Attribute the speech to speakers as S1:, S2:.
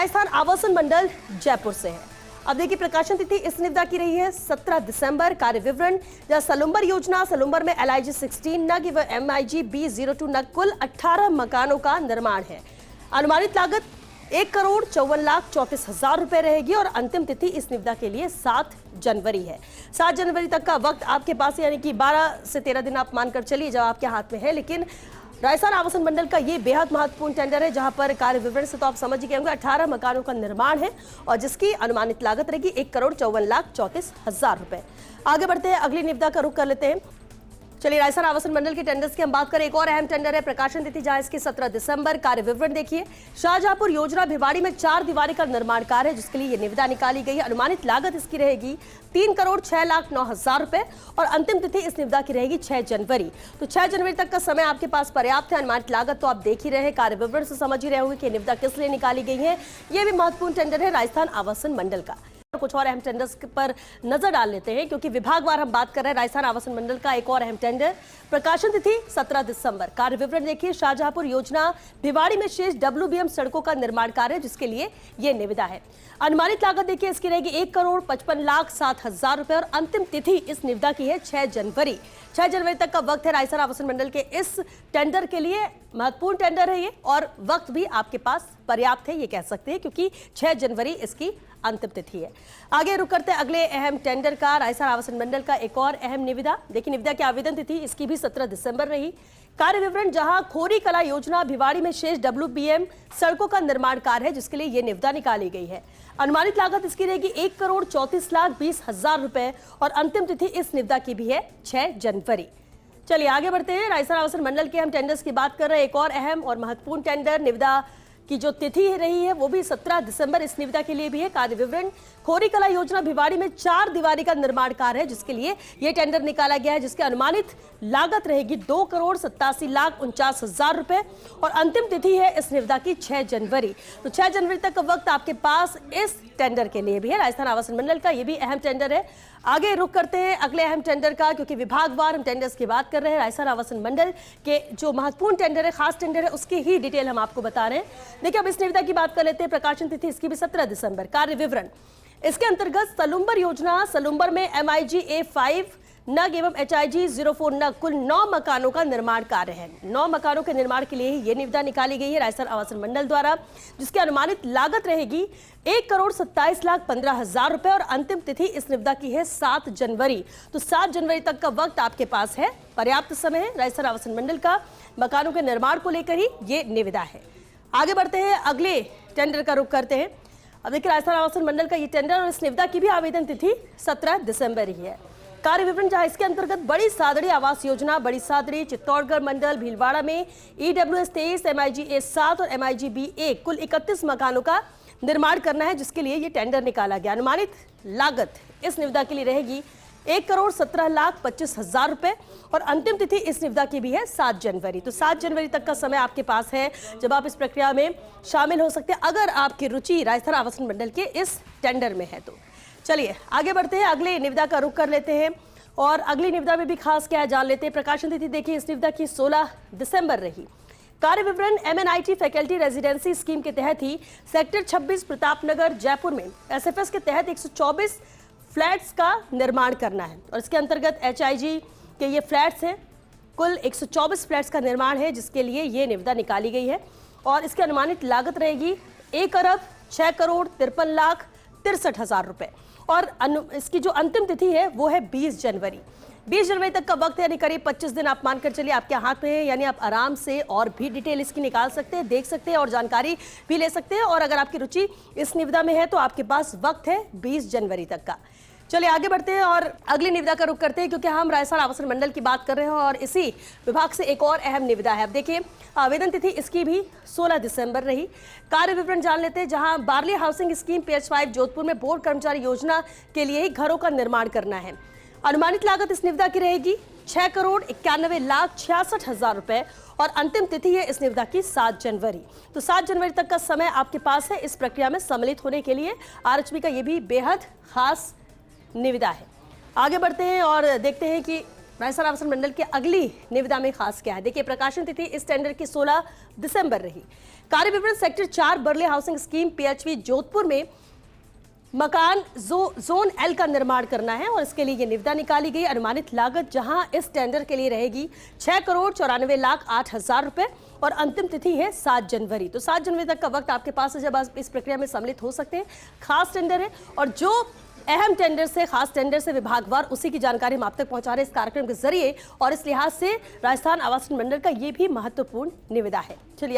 S1: राजस्थान आवासन मंडल जयपुर से है। अब देखिए प्रकाशन तिथि इस निविदा की रही है 17 दिसंबर। कार्य विवरण जहां सलुम्बर योजना, सलुम्बर में LIG 16 नग व MIG B02 नग कुल 18 मकानों का निर्माण है। अनुमानित लागत 1,54,34,000 रुपए रहेगी और अंतिम तिथि इस निविदा के लिए 7 जनवरी है। 7 जनवरी तक का वक्त आपके पास, यानी कि 12 से 13 दिन आप मानकर चलिए जब आपके हाथ में है। लेकिन राजस्थान आवासन मंडल का ये बेहद महत्वपूर्ण टेंडर है जहां पर कार्य विवरण से तो आप समझ गए होंगे 18 मकानों का निर्माण है और जिसकी अनुमानित लागत रहेगी 1,54,34,000 रुपए। आगे बढ़ते हैं, अगली निविदा का रुख कर लेते हैं। चलिए, राजस्थान आवासन मंडल के टेंडर्स की हम बात करें। एक और अहम टेंडर है प्रकाशन तिथि जहां इसकी 17 दिसंबर। कार्य विवरण देखिए, शाहजहांपुर योजना भिवाड़ी में 4 दीवारी का निर्माण कार्य है जिसके लिए ये निविदा निकाली गई है। अनुमानित लागत इसकी रहेगी 3,06,09,000 रुपए और अंतिम तिथि इस निविदा की रहेगी 6 जनवरी। तो 6 जनवरी तक का समय आपके पास पर्याप्त है। अनुमानित लागत तो आप देख ही रहे हैं, कार्य विवरण से समझ ही रहे होंगे कि निविदा किस लिए निकाली गई है। यह भी महत्वपूर्ण टेंडर है राजस्थान आवासन मंडल का। कुछ और अहम टेंडर्स पर नजर डाल लेते हैं क्योंकि विभागवार हम बात कर रहे हैं। राजस्थान आवासन मंडल का एक और अहम टेंडर, प्रकाशन तिथि 17 दिसंबर। कार्य विवरण देखिए, शाहजहांपुर योजना भिवाड़ी में शेष WBM सड़कों का निर्माण कार्य जिसके लिए यह निविदा है। अनुमानित लागत देखिए इसकी रहेगी 1,55,07,000 रुपए और अंतिम तिथि इस निविदा की है 6 जनवरी। 6 जनवरी तक का वक्त है राजस्थान आवासन मंडल के इस टेंडर के लिए। महत्वपूर्ण टेंडर है ये और वक्त भी आपके पास पर्याप्त है, ये कह सकते हैं, क्योंकि 6 जनवरी इसकी अंतिम तिथि है। आगे रुक करते हैं अगले अहम टेंडर का। राजस्थान आवासन मंडल का एक और अहम निविदा देखिए, निविदा की आवेदन तिथि इसकी भी 17 दिसंबर रही। कार्य विवरण जहां खोरी कला योजना भिवाड़ी में शेष WBM सड़कों का निर्माण कार्य है जिसके लिए यह निविदा निकाली गई है। अनुमानित लागत इसकी रहेगी 1,34,20,000 रुपए और अंतिम तिथि इस निविदा की भी है 6 जनवरी। चलिए आगे बढ़ते हैं, राजस्थान आवासन मंडल के हम टेंडर्स की बात कर रहे हैं। एक और अहम और महत्वपूर्ण टेंडर, निविदा की जो तिथि रही है वो भी 17 दिसंबर इस निविदा के लिए भी है। कार्य विवरण खोरी कला योजना भिवाड़ी में 4 दीवारी का निर्माण कार्य है जिसके लिए यह टेंडर निकाला गया है जिसकी अनुमानित लागत रहेगी 2,87,49,000 रुपए और अंतिम तिथि है इस निविदा की 6 जनवरी। तो 6 जनवरी तक का वक्त आपके पास इस टेंडर के लिए भी है। राजस्थान आवासन मंडल का यह भी अहम टेंडर है। आगे रुक करते हैं अगले अहम टेंडर का क्योंकि विभागवार हम टेंडर्स की बात कर रहे हैं। राजस्थान आवासन मंडल के जो महत्वपूर्ण टेंडर है, खास टेंडर है, उसकी ही डिटेल हम आपको बता रहे हैं। देखिए, अब इस निविदा की बात कर लेते हैं। प्रकाशन तिथि इसकी भी 17 दिसंबर। कार्य विवरण इसके अंतर्गत सलुम्बर योजना, सलुम्बर में MIG A5 नग एवं HIG 04 नग कुल 9 मकानों का निर्माण कार्य है। 9 मकानों के निर्माण के लिए ही ये निविदा निकाली गई है राजस्थान आवासन मंडल द्वारा जिसकी अनुमानित लागत रहेगी 1,27,15,000 रुपए और अंतिम तिथि इस निविदा की है 7 जनवरी। तो 7 जनवरी तक का वक्त आपके पास है, पर्याप्त समय है। राजस्थान आवासन मंडल का मकानों के निर्माण को लेकर ही ये निविदा है। आगे बढ़ते हैं, अगले टेंडर का रुख करते हैं। अब देखिए, राजस्थान आवासन मंडल का ये टेंडर और इस निविदा की भी आवेदन तिथि 17 दिसंबर ही है। कार्य विवरण जहां इसके अंतर्गत बड़ी सादड़ी आवास योजना, बड़ी सादड़ी चित्तौड़गढ़ मंडल भीलवाड़ा में EWS 23 MIG A7 और MIG B1 कुल 31 मकानों का निर्माण करना है जिसके लिए ये टेंडर निकाला गया। अनुमानित लागत इस निविदा के लिए रहेगी 1,17,25,000 रुपए और अंतिम तिथि इस निविदा की भी है 7 जनवरी। तो 7 जनवरी तक का समय आपके पास है जब आप इस प्रक्रिया में शामिल हो सकते हैं अगर आपकी रुचि राजस्थान आवासन मंडल के इस टेंडर में है तो। चलिए आगे बढ़ते हैं, अगले निविदा का रुख कर लेते हैं और अगली निविदा में भी खास क्या है जान लेते हैं। प्रकाशन तिथि देखिए, इस निविदा की 16 दिसंबर रही। कार्य विवरण MNIT फैकल्टी रेजिडेंसी स्कीम के तहत ही सेक्टर 26 प्रतापनगर जयपुर में SFS के तहत 124 फ्लैट्स का निर्माण करना है और इसके अंतर्गत HIG के ये फ्लैट्स हैं। कुल 124 फ्लैट्स का निर्माण है जिसके लिए ये निविदा निकाली गई है और इसकी अनुमानित लागत रहेगी 1,06,53,63,000 रुपए और इसकी जो अंतिम तिथि है वो है 20 जनवरी। 20 जनवरी तक का वक्त है, यानी करीब 25 दिन आप मानकर चलिए आपके हाथ में है, यानी आप आराम से और भी डिटेल इसकी निकाल सकते हैं, देख सकते हैं और जानकारी भी ले सकते हैं। और अगर आपकी रुचि इस निविदा में है तो आपके पास वक्त है 20 जनवरी तक का। चलिए आगे बढ़ते हैं और अगली निविदा का रुख करते हैं क्योंकि हम राजस्थान आवासन मंडल की बात कर रहे हैं और इसी विभाग से एक और अहम निविदा है। अब देखिए, आवेदन तिथि इसकी भी 16 दिसंबर रही। कार्य विवरण जान लेते हैं, जहां barley housing scheme PH5 Jodhpur में बोर्ड कर्मचारी योजना के लिए ही घरों का निर्माण करना है। अनुमानित लागत इस निविदा की रहेगी 6,91,66,000 रुपए और अंतिम तिथि है इस निविदा की 7 जनवरी। तो 7 जनवरी तक का समय आपके पास है इस प्रक्रिया में सम्मिलित होने के लिए। RHB का यह भी बेहद खास निविदा है। आगे बढ़ते हैं और देखते हैं कि राजस्थान आवासन मंडल की अगली निविदा में खास क्या है। देखिए, प्रकाशन तिथि इस टेंडर की 16 दिसंबर रही। कार्य विवरण sector 4 Barle housing scheme PHV Jodhpur में मकान जोन L का निर्माण करना है और इसके लिए ये निविदा निकाली गई। अनुमानित लागत जहां इस टेंडर के लिए रहेगी 6,94,08,000 रुपए और अंतिम तिथि है 7 जनवरी। तो 7 जनवरी तक का वक्त आपके पास है जब आप इस प्रक्रिया में सम्मिलित हो सकते हैं। खास टेंडर है और जो अहम टेंडर से, खास टेंडर से विभागवार, उसी की जानकारी हम आप तक पहुंचा रहे हैं इस कार्यक्रम के जरिए और इस लिहाज से राजस्थान आवासन मंडल का ये भी महत्वपूर्ण निविदा है। चलिए